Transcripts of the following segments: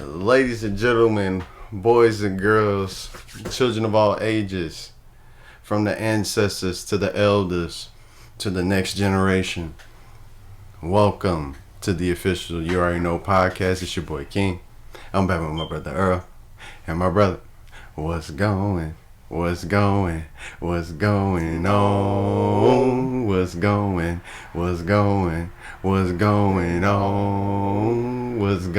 Ladies and gentlemen, boys and girls, children of all ages, from the ancestors to the elders to the next generation, welcome to the official You Already Know podcast. It's your boy King. I'm back with my brother Earl. And my brother, what's going on? What's going on? What's going? What's going on? What's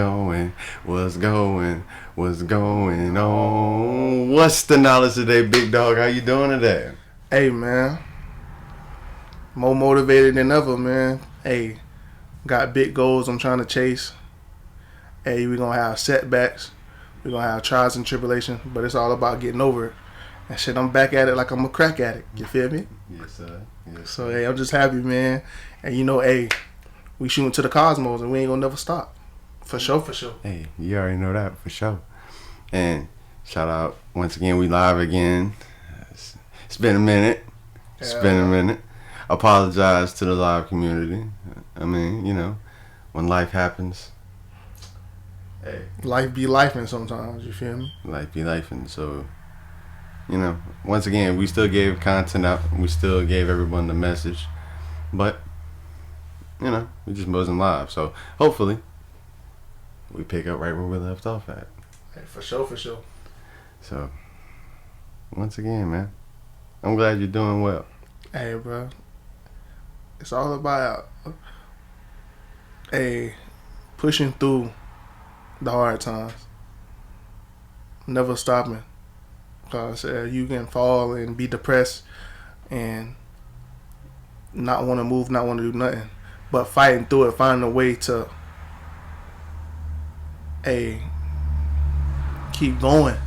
going? On? What's the knowledge today, big dog? How you doing today? Hey, man. More motivated than ever, man. Hey, got big goals I'm trying to chase. Hey, we're going to have setbacks. We're going to have trials and tribulations, but it's all about getting over it. And shit, I'm back at it like I'm a crack addict. You feel me? Yes, sir. Yes, so, hey, I'm just happy, man. And you know, hey, we shooting to the cosmos and we ain't going to never stop. For sure. Hey, you already know that for sure. And shout out once again, we live again. It's been a minute. Apologize to the live community. I mean, you know, when life happens. Hey. Life be lifing sometimes, you feel me? Life be lifing. So, you know, once again, we still gave content out. We still gave everyone the message. But, you know, we just wasn't live. So, hopefully, we pick up right where we left off at. Hey, for sure. So, once again, man, I'm glad you're doing well. Hey, bro. It's all about, pushing through the hard times. Never stopping. Because you can fall and be depressed and not want to move, not want to do nothing. But fighting through it, finding a way to keep going,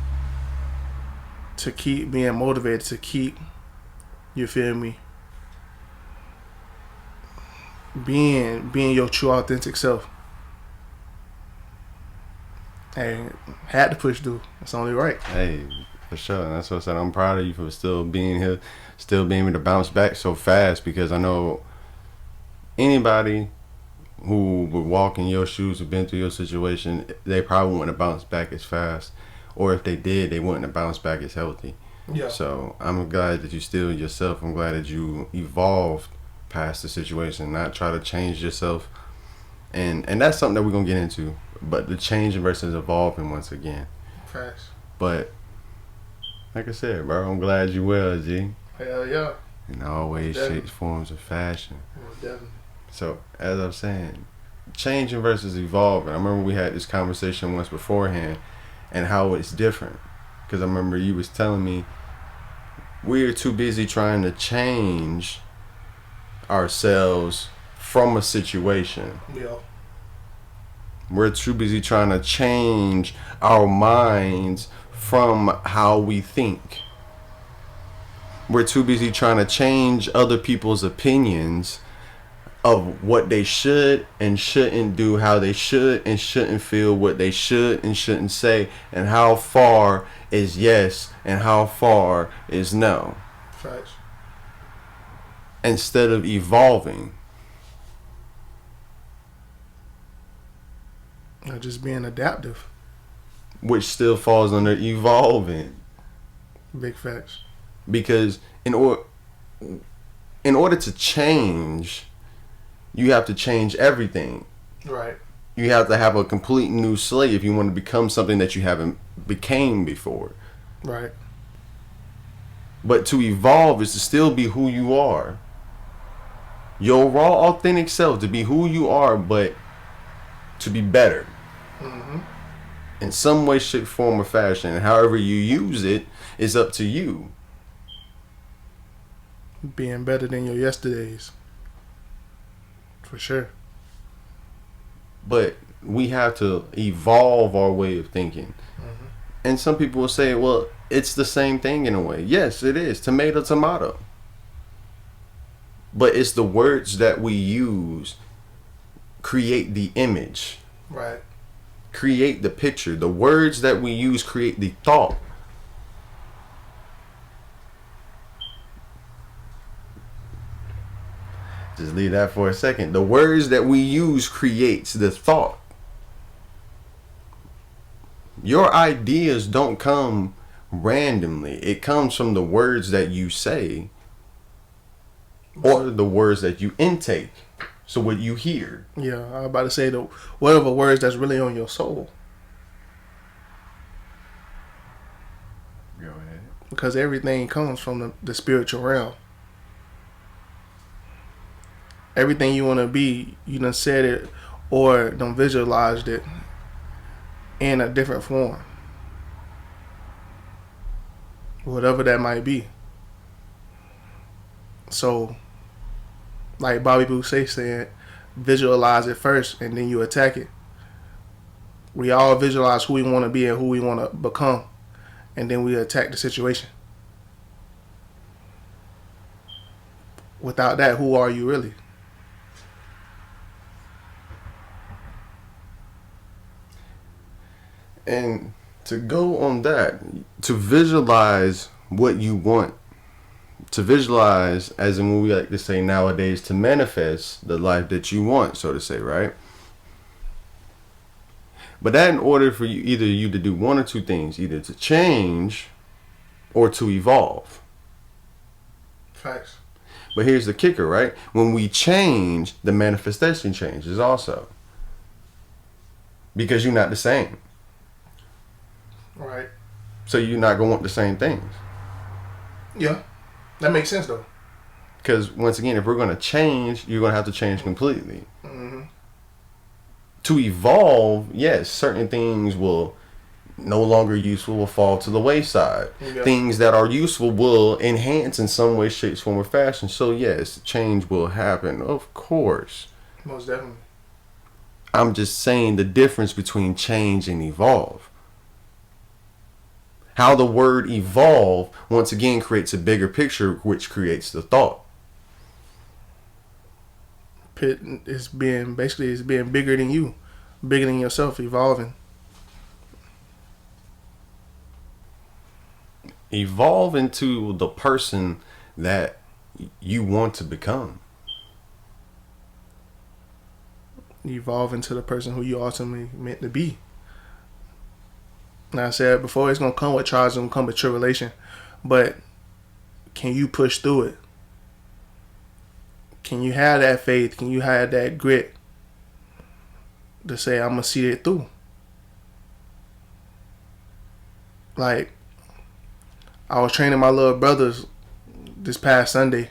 to keep being motivated, to keep, you feel me, being your true authentic self. Hey, had to push through. It's only right. Hey, for sure. And that's what I said. I'm proud of you for still being here, still being able to bounce back so fast, because I know anybody who would walk in your shoes, who've been through your situation, they probably wouldn't have bounced back as fast. Or if they did, they wouldn't have bounced back as healthy. Yeah. So I'm glad that you still yourself. I'm glad that you evolved past the situation, not try to change yourself. And that's something that we're going to get into. But the changing versus evolving once again. Facts. But like I said, bro, I'm glad you well, G. Hell yeah. In all ways, shapes, forms, of fashion. Definitely. So, as I'm saying, changing versus evolving. I remember we had this conversation once beforehand and how it's different. Because I remember you was telling me we're too busy trying to change ourselves from a situation. Yeah. We're too busy trying to change our minds from how we think. We're too busy trying to change other people's opinions of what they should and shouldn't do, how they should and shouldn't feel, what they should and shouldn't say, and how far is yes and how far is no. Facts. Instead of evolving. Or just being adaptive. Which still falls under evolving. Big facts. Because in order to change, you have to change everything. Right. You have to have a complete new slate if you want to become something that you haven't became before. Right. But to evolve is to still be who you are. Your raw, authentic self, to be who you are, but to be better. Mm-hmm. In some way, shape, form, or fashion. And however you use it is up to you. Being better than your yesterdays. For sure. But we have to evolve our way of thinking. Mm-hmm. And some people will say, well, it's the same thing in a way. Yes, it is. Tomato, tomato. But it's the words that we use create the image. Right. Create the picture. The words that we use create the thought. Just leave that for a second. The words that we use creates the thought. Your ideas don't come randomly. It comes from the words that you say or the words that you intake. So what you hear. Yeah, I was about to say the whatever words that's really on your soul. Go ahead. Because everything comes from the spiritual realm. Everything you want to be, you done said it or done visualized it in a different form. Whatever that might be. So, like Bobby Boucher said, visualize it first and then you attack it. We all visualize who we want to be and who we want to become, and then we attack the situation. Without that, who are you really? And to go on that, to visualize what you want, to visualize, as in what we like to say nowadays, to manifest the life that you want, so to say, right? But that in order for you to do one or two things, either to change or to evolve. Facts. But here's the kicker, right? When we change, the manifestation changes also. Because you're not the same. Right. So you're not going to want the same things. Yeah. That makes sense, though. Because once again, if we're going to change, you're going to have to change completely. Mm-hmm. To evolve, yes, certain things will no longer useful will fall to the wayside. Yeah. Things that are useful will enhance in some way, shape, form, or fashion. So yes, change will happen, of course. Most definitely. I'm just saying the difference between change and evolve. How the word evolve, once again, creates a bigger picture, which creates the thought. It's being bigger than you, bigger than yourself, evolving. Evolve into the person that you want to become. Evolve into the person who you ultimately meant to be. And I said before, it's gonna come with trials, it's gonna come with tribulation, but can you push through it? Can you have that faith? Can you have that grit to say, I'm going to see it through? Like, I was training my little brothers this past Sunday,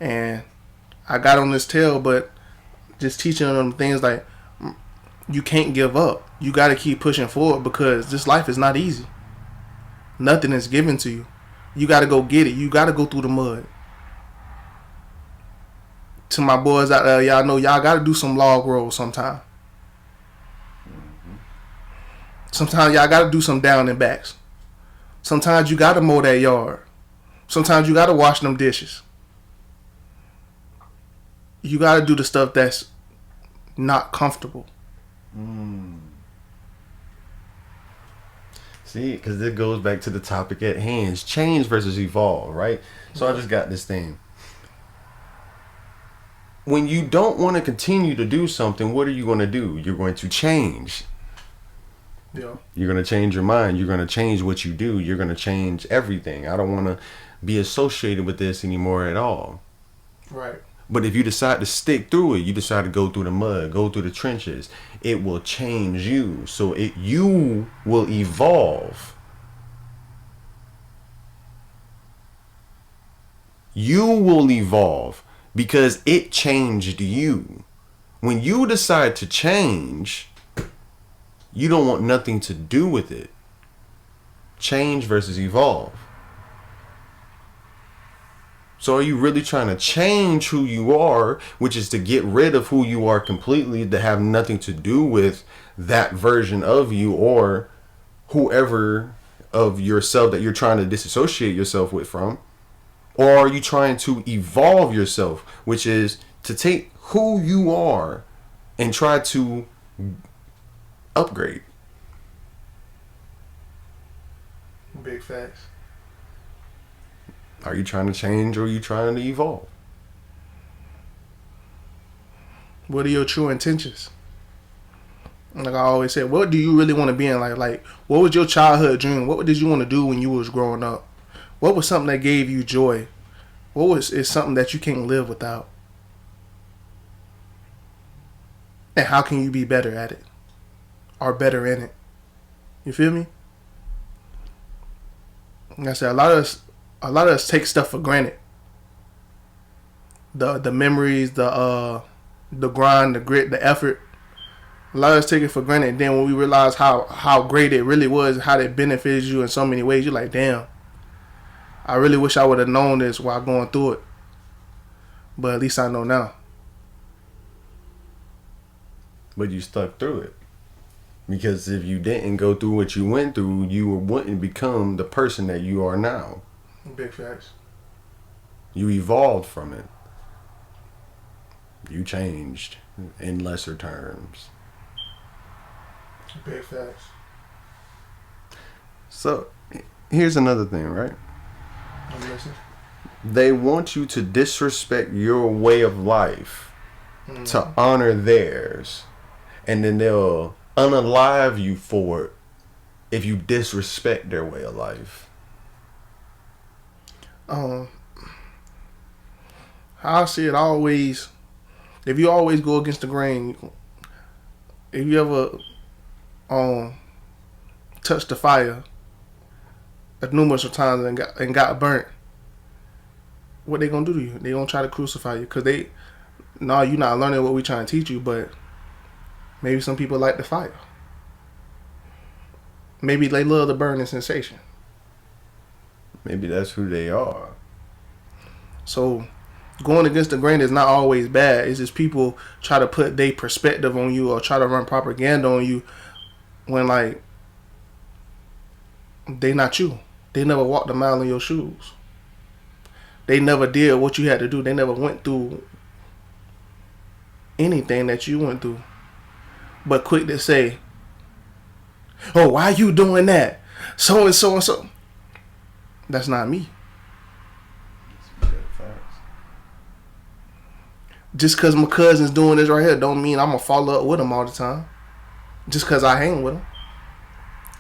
and I got on this tail, but just teaching them things like, you can't give up. You got to keep pushing forward because this life is not easy. Nothing is given to you. You got to go get it. You got to go through the mud. To my boys out there, y'all know y'all got to do some log rolls sometime. Sometimes y'all got to do some down and backs. Sometimes you got to mow that yard. Sometimes you got to wash them dishes. You got to do the stuff that's not comfortable. See, because this goes back to the topic at hand. Change versus evolve, right? So I just got this thing. When you don't want to continue to do something, what are you going to do? You're going to change. Yeah. You're going to change your mind. You're going to change what you do. You're going to change everything. I don't want to be associated with this anymore at all. Right. But if you decide to stick through it, you decide to go through the mud, go through the trenches, it will change you. So you will evolve. You will evolve because it changed you. When you decide to change, you don't want nothing to do with it. Change versus evolve. So are you really trying to change who you are, which is to get rid of who you are completely, to have nothing to do with that version of you or whoever of yourself that you're trying to disassociate yourself with from? Or are you trying to evolve yourself, which is to take who you are and try to upgrade? Big facts. Are you trying to change or are you trying to evolve? What are your true intentions? Like I always said, what do you really want to be in life? Like, what was your childhood dream? What did you want to do when you was growing up? What was something that gave you joy? What was is something that you can't live without? And how can you be better at it? Or better in it? You feel me? Like I said, a lot of us take stuff for granted. The memories, the grind, the grit, the effort. A lot of us take it for granted. And then when we realize how great it really was, how it benefited you in so many ways, you're like, damn, I really wish I would have known this while going through it. But at least I know now. But you stuck through it. Because if you didn't go through what you went through, you wouldn't become the person that you are now. Big facts. You evolved from it. You changed in lesser terms. Big facts. So, here's another thing, right? I'm listening. They want you to disrespect your way of life to honor theirs. And then they'll unalive you for it if you disrespect their way of life. How I see it, always, if you always go against the grain, if you ever touched the fire numerous of times and got burnt, what they gonna do to you? They gonna try to crucify you because you're not learning what we trying to teach you. But maybe some people like the fire. Maybe they love the burning sensation. Maybe that's who they are. So going against the grain is not always bad. It's just people try to put their perspective on you or try to run propaganda on you when, like, they not you. They never walked a mile in your shoes. They never did what you had to do. They never went through anything that you went through. But quick to say, oh, why you doing that? So and so and so. That's not me. Just because my cousin's doing this right here don't mean I'm going to follow up with him all the time. Just because I hang with him.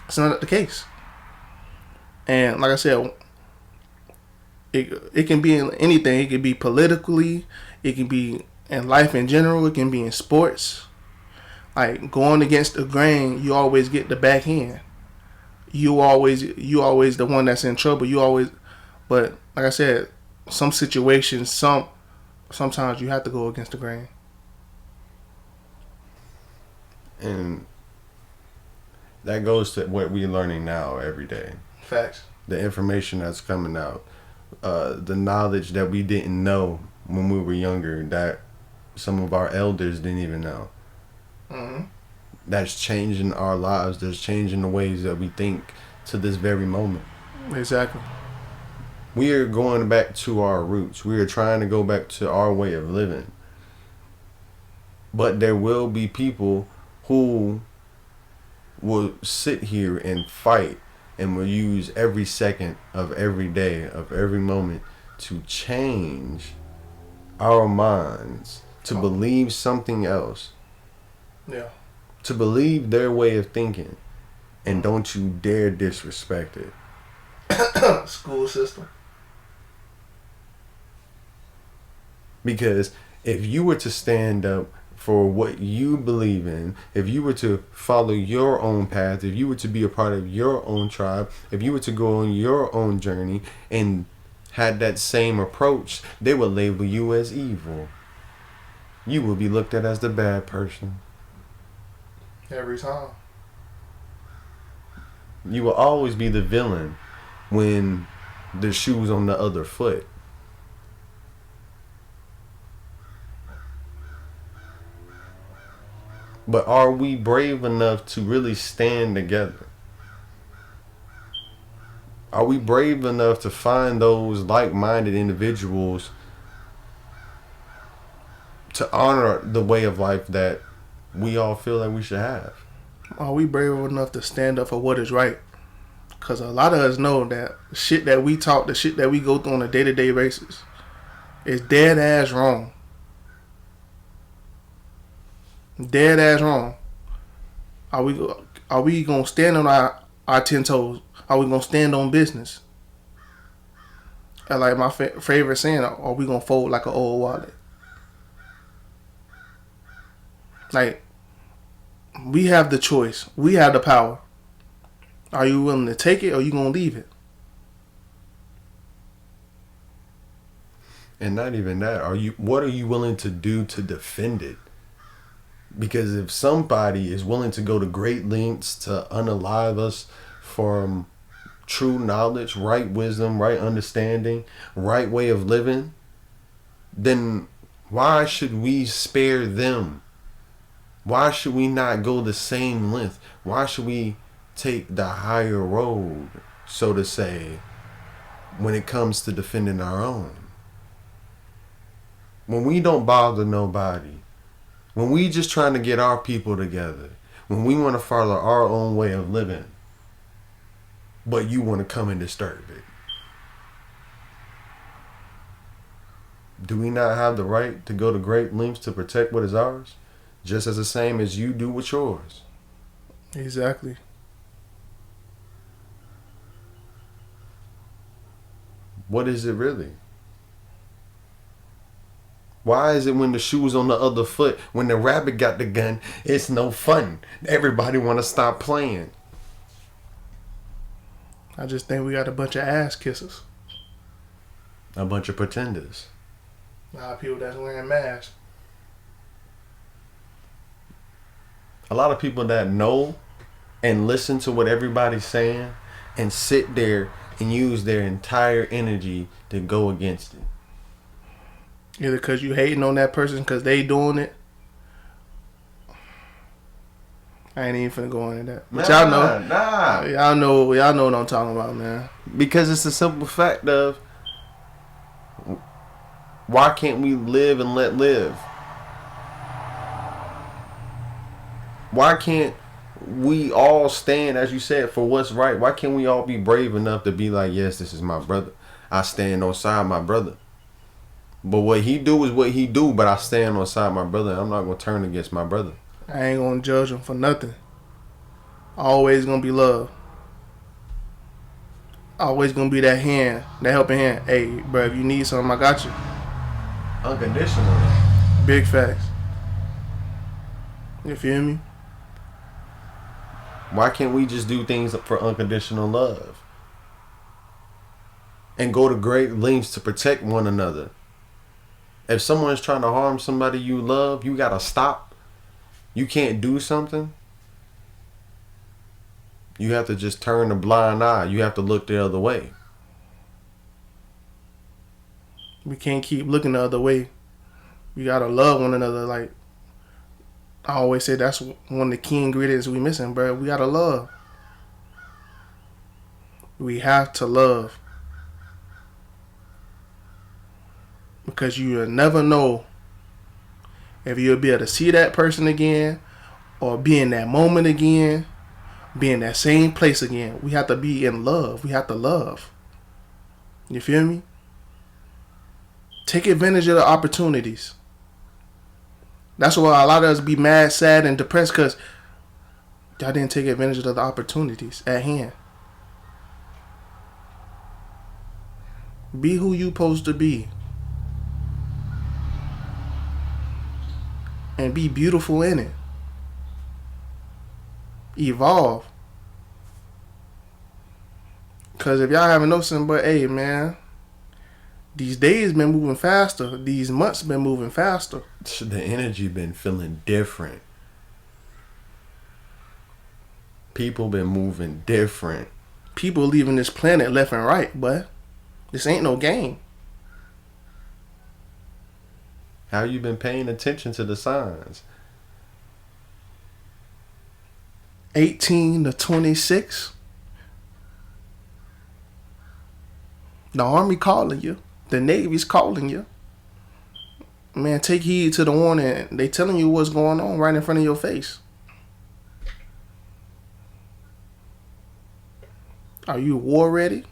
It's not the case. And like I said, it can be in anything. It can be politically. It can be in life in general. It can be in sports. Like, going against the grain, you always get the backhand. You always the one that's in trouble. But like I said, some situations, sometimes you have to go against the grain. And that goes to what we're learning now every day. Facts. The information that's coming out. The knowledge that we didn't know when we were younger, that some of our elders didn't even know. Mm-hmm. That's changing our lives. That's changing the ways that we think to this very moment. Exactly. We are going back to our roots. We are trying to go back to our way of living. But there will be people who will sit here and fight and will use every second of every day, of every moment, to change our minds, to believe something else. Yeah. To believe their way of thinking. And don't you dare disrespect it. School system. Because if you were to stand up for what you believe in, if you were to follow your own path, if you were to be a part of your own tribe, if you were to go on your own journey and had that same approach, they would label you as evil. You will be looked at as the bad person. Every time. You will always be the villain when the shoe's on the other foot. But are we brave enough to really stand together? Are we brave enough to find those like-minded individuals to honor the way of life that we all feel like we should have? Are we brave enough to stand up for what is right? Because a lot of us know that the shit that we talk, the shit that we go through on a day-to-day basis is dead ass wrong. Dead ass wrong. Are we gonna stand on our 10 toes? Are we gonna stand on business? And like my favorite saying, are we gonna fold like an old wallet? Like, we have the choice. We have the power. Are you willing to take it, or are you gonna leave it? And not even that. What are you willing to do to defend it? Because if somebody is willing to go to great lengths to unalive us from true knowledge, right wisdom, right understanding, right way of living, then why should we spare them? Why should we not go the same length? Why should we take the higher road, so to say, when it comes to defending our own? When we don't bother nobody, when we just trying to get our people together, when we want to follow our own way of living, but you want to come and disturb it. Do we not have the right to go to great lengths to protect what is ours? Just as the same as you do with yours. Exactly. What is it really? Why is it when the shoe's on the other foot, when the rabbit got the gun, it's no fun? Everybody want to stop playing. I just think we got a bunch of ass kissers. A bunch of pretenders. A lot of people that's wearing masks. A lot of people that know and listen to what everybody's saying and sit there and use their entire energy to go against it. Either because you hating on that person because they doing it. I ain't even finna go into that. But y'all know. Y'all know what I'm talking about, man. Because it's a simple fact of, why can't we live and let live? Why can't we all stand, as you said, for what's right? Why can't we all be brave enough to be like, yes, this is my brother. I stand on side my brother. But what he do is what he do, but I stand on side my brother. I'm not going to turn against my brother. I ain't going to judge him for nothing. Always going to be love. Always going to be that hand, that helping hand. Hey, bro, if you need something, I got you. Unconditionally. Big facts. You feel me? Why can't we just do things for unconditional love? And go to great lengths to protect one another. If someone's trying to harm somebody you love, you gotta stop. You can't do something. You have to just turn a blind eye. You have to look the other way. We can't keep looking the other way. We gotta love one another. Like I always say, that's one of the key ingredients we missing, bro. We gotta love. We have to love. Because you'll never know if you'll be able to see that person again, or be in that moment again, be in that same place again. We have to be in love. We have to love. You feel me? Take advantage of the opportunities. That's why a lot of us be mad, sad, and depressed, because y'all didn't take advantage of the opportunities at hand. Be who you supposed to be. And be beautiful in it. Evolve. Because if y'all haven't noticed something, but hey, man, these days been moving faster. These months been moving faster. The energy been feeling different. People been moving different. People leaving this planet left and right, but this ain't no game. How you been paying attention to the signs? 18 to 26. The Army calling you. The Navy's calling you. Man, take heed to the warning. They telling you what's going on right in front of your face. Are you war ready?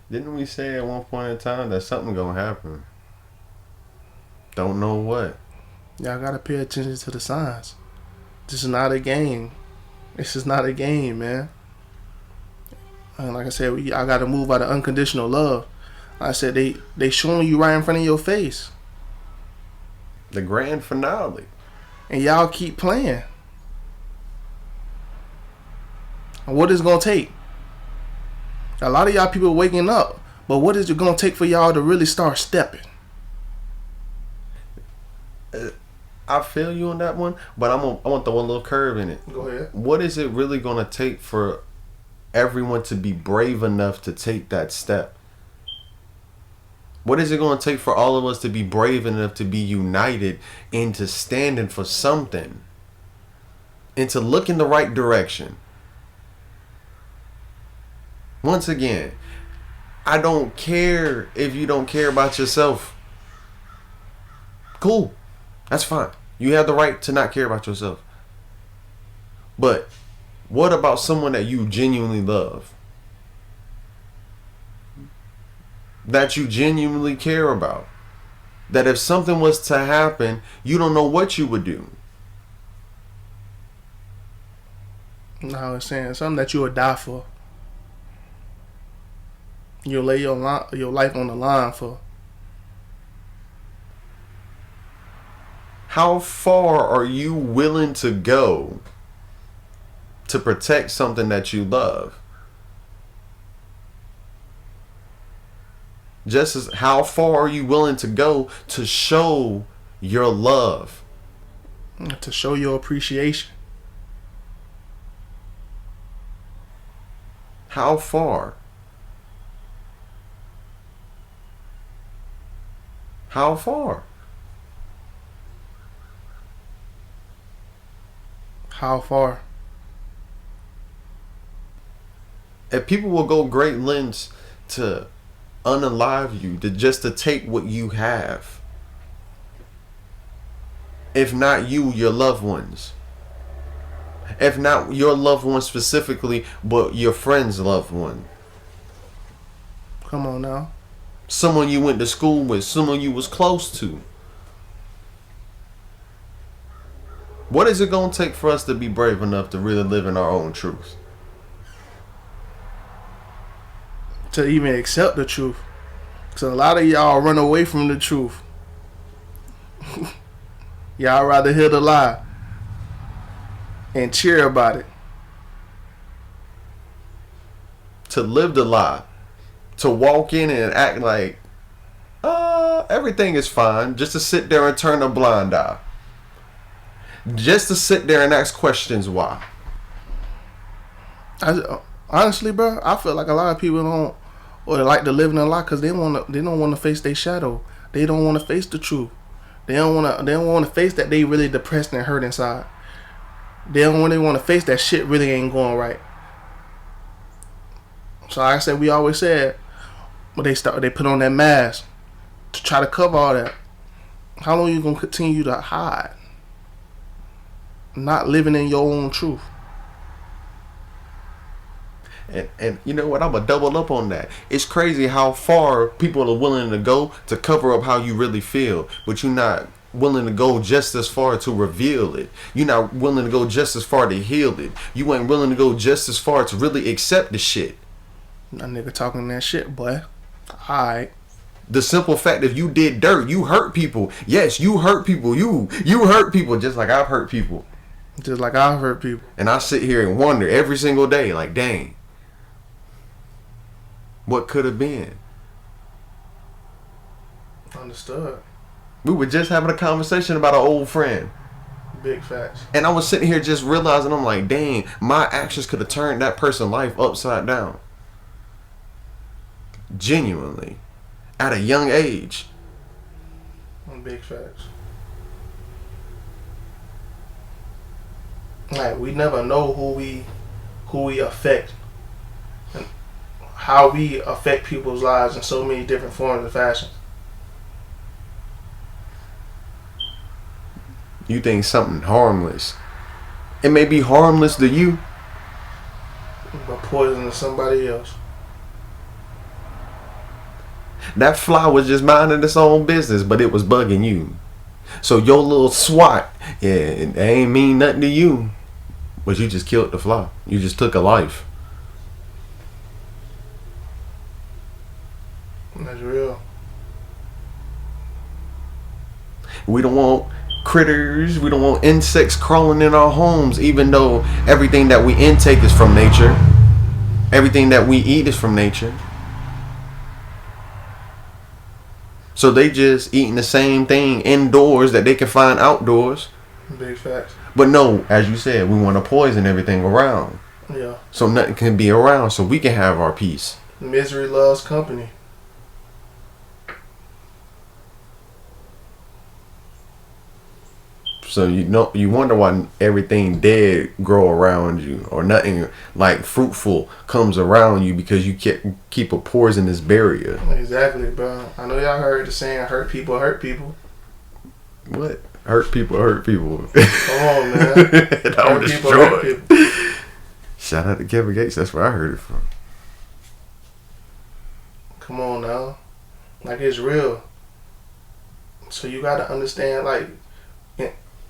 Didn't we say at one point in time that something gonna happen? Don't know what. Y'all gotta pay attention to the signs. This is not a game. This is not a game, man. And like I said, I gotta move out of unconditional love. Like I said they showing you right in front of your face, The grand finale. and y'all keep playing. And what is it gonna take? A lot of y'all people waking up, but what is it gonna take for y'all to really start stepping? I feel you on that one, but I want to throw a little curve in it. Go ahead. What is it really going to take for everyone to be brave enough to take that step? What is it going to take for all of us to be brave enough to be united into standing for something and to look in the right direction? Once again, I don't care if you don't care about yourself. Cool. That's fine. You have the right to not care about yourself. But what about someone that you genuinely love? That you genuinely care about? That if something was to happen, you don't know what you would do. No, I'm saying something that you would die for. You'll lay your life on the line for. How far are you willing to go to protect something that you love? Just as how far are you willing to go to show your love? To show your appreciation. How far? How far? How far? If people will go great lengths to unalive you, to take what you have. If not you, your loved ones. If not your loved one specifically, but your friend's loved one. Come on now. Someone you went to school with, someone you was close to. What is it going to take for us to be brave enough to really live in our own truth? To even accept the truth. Because a lot of y'all run away from the truth. Y'all rather hear the lie and cheer about it. To live the lie. To walk in and act like everything is fine. Just to sit there and turn a blind eye. Just to sit there and ask questions why. Honestly, bro, I feel like a lot of people don't or like to live in a lie because they don't want to face their shadow. They don't want to face the truth. They don't want to face that they really depressed and hurt inside. They don't really want to face that shit really ain't going right. So like I said, we always said, but they put on that mask to try to cover all that. How long you gonna continue to hide? Not living in your own truth. And you know what? I'm going to double up on that. It's crazy how far people are willing to go to cover up how you really feel. But you're not willing to go just as far to reveal it. You're not willing to go just as far to heal it. You ain't willing to go just as far to really accept the shit. That nigga talking that shit, boy. Alright. The simple fact that you did dirt, you hurt people. Yes, you hurt people. You hurt people just like I've hurt people. Just like I've hurt people. And I sit here and wonder every single day, like, dang. What could have been? Understood. We were just having a conversation about an old friend. Big facts. And I was sitting here just realizing, I'm like, dang, my actions could have turned that person's life upside down. Genuinely. At a young age. Big facts. Like, we never know who we affect. And how we affect people's lives in so many different forms and fashions. You think something harmless. It may be harmless to you. But poison to somebody else. That fly was just minding its own business, but it was bugging you. So your little swat, yeah, they ain't mean nothing to you, but you just killed the fly. You just took a life. That's real. We don't want critters. We don't want insects crawling in our homes, even though everything that we intake is from nature. Everything that we eat is from nature. So they just eating the same thing indoors that they can find outdoors. Big facts. But no, as you said, we want to poison everything around. Yeah. So nothing can be around so we can have our peace. Misery loves company. So you wonder why everything dead grow around you, or nothing like fruitful comes around you, because you keep a poisonous barrier. Exactly, bro. I know y'all heard the saying, hurt people hurt people. What? Hurt people hurt people. Come on, man. That Hurt was people hurt destroyed. people. Shout out to Kevin Gates. That's where I heard it from. Come on now. Like, it's real. So you gotta understand, like,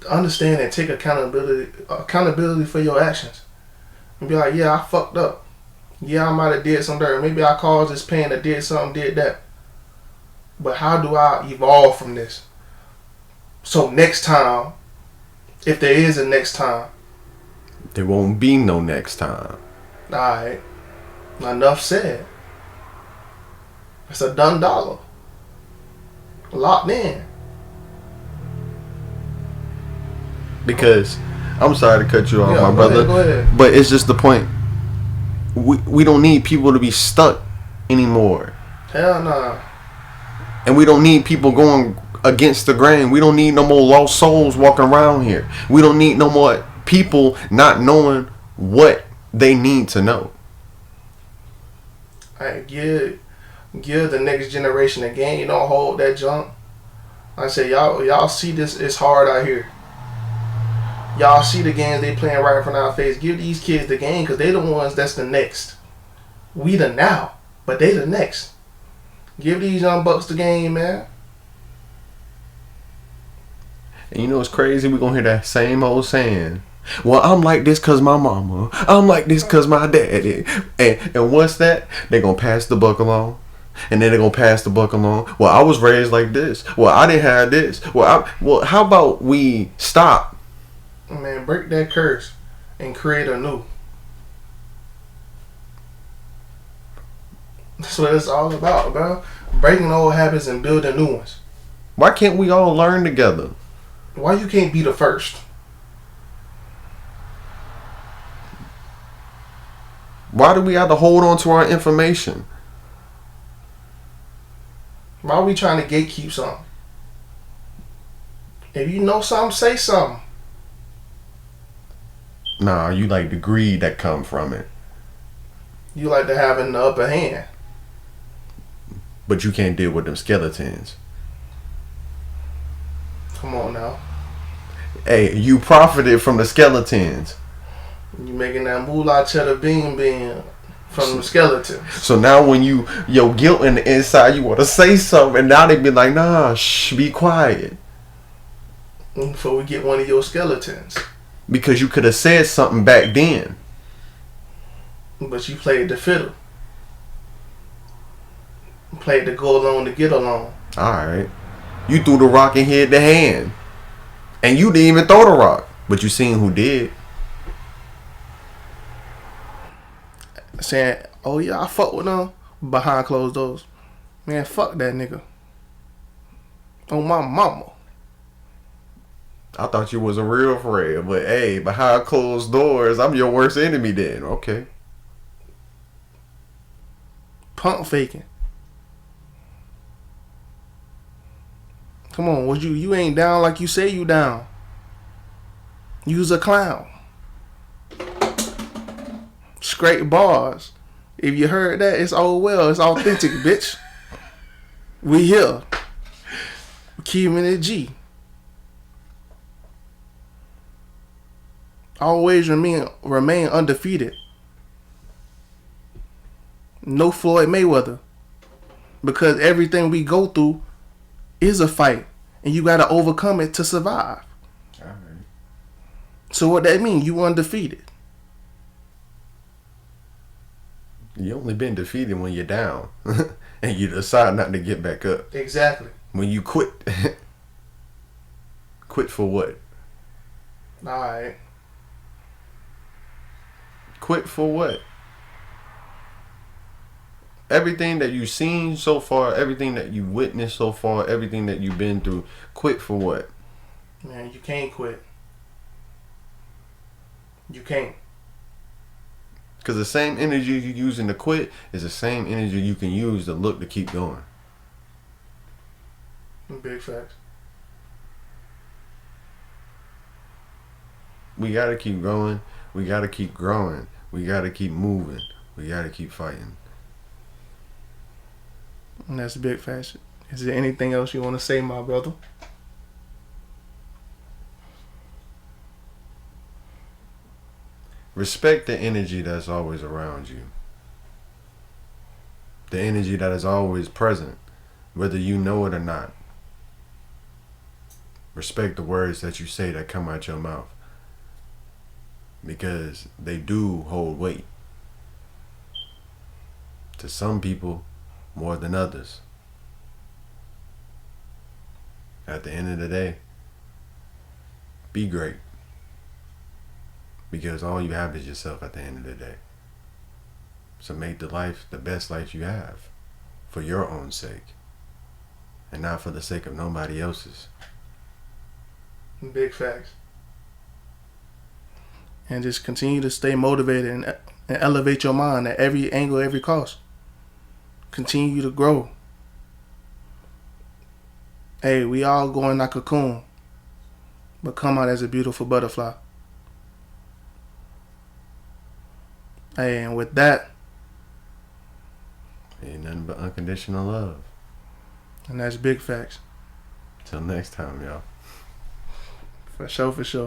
understand and take accountability for your actions. And be like, yeah, I fucked up. Yeah, I might have did some dirt. Maybe I caused this pain, I did something, did that. But how do I evolve from this? So next time, if there is a next time, There won't be no next time. alright, enough said. It's a done dollar. Locked in. Because I'm sorry to cut you off, my Go brother. ahead, go ahead. But it's just the point. We don't need people to be stuck anymore. Hell nah. And we don't need people going against the grain. We don't need no more lost souls walking around here. We don't need no more people not knowing what they need to know. Alright, give the next generation a game. Don't hold that junk. Like I say, y'all see this, it's hard out here. Y'all see the games they playing right in front of our face. Give these kids the game, because they the ones that's the next. We the now, but they the next. Give these young bucks the game, man. And you know what's crazy? We're going to hear that same old saying. Well, I'm like this because my mama. I'm like this because my daddy. And what's that? They're going to pass the buck along. And then they're going to pass the buck along. Well, I was raised like this. Well, I didn't have this. Well, how about we stop? Man, break that curse and create a new. That's what it's all about, bro. Breaking old habits and building new ones. Why can't we all learn together? Why you can't be the first? Why do we have to hold on to our information? Why are we trying to gatekeep something? If you know something, say something. Nah, you like the greed that come from it. You like to have in the upper hand. But you can't deal with them skeletons. Come on now. Hey, you profited from the skeletons. You making that moolah cheddar bean from the skeleton. So now when your guilt in the inside, you want to say something, and now they be like, nah, shh, be quiet. Before we get one of your skeletons. Because you could have said something back then. But you played the fiddle. Played the go along to get along. Alright. You threw the rock and hit the hand. And you didn't even throw the rock. But you seen who did. Saying, oh yeah, I fuck with them behind closed doors. Man, fuck that nigga. Oh my mama. I thought you was a real friend. But hey, behind closed doors, I'm your worst enemy then. Okay. Pump faking. Come on, you ain't down like you say you down. You's a clown. Straight bars. If you heard that, it's all well. It's authentic, bitch. We here. Keeping it G. Always remain undefeated. No Floyd Mayweather. Because everything we go through is a fight. and you got to overcome it to survive. All right. So what that mean? You undefeated. You only been defeated when you're down, and you decide not to get back up. Exactly. When you quit, quit for what? All right. Quit for what? Everything that you've seen so far, everything that you witnessed so far, everything that you've been through, quit for what? Man, you can't quit. You can't. Because the same energy you're using to quit is the same energy you can use to look to keep going. Big facts. We got to keep going. We got to keep growing. We got to keep moving. We got to keep fighting. And that's big facts. Is there anything else you want to say, my brother? Respect the energy that's always around you. The energy that is always present, whether you know it or not. Respect the words that you say that come out your mouth, because they do hold weight. To some people, more than others. At the end of the day, be great. Because all you have is yourself at the end of the day. So make the life the best life you have, for your own sake, and not for the sake of nobody else's. Big facts. And just continue to stay motivated and elevate your mind at every angle, every cost. Continue to grow. Hey, we all go in our cocoon, but come out as a beautiful butterfly. Hey, and with that, Ain't nothing but unconditional love. and that's big facts. Till next time, y'all. For sure, for sure.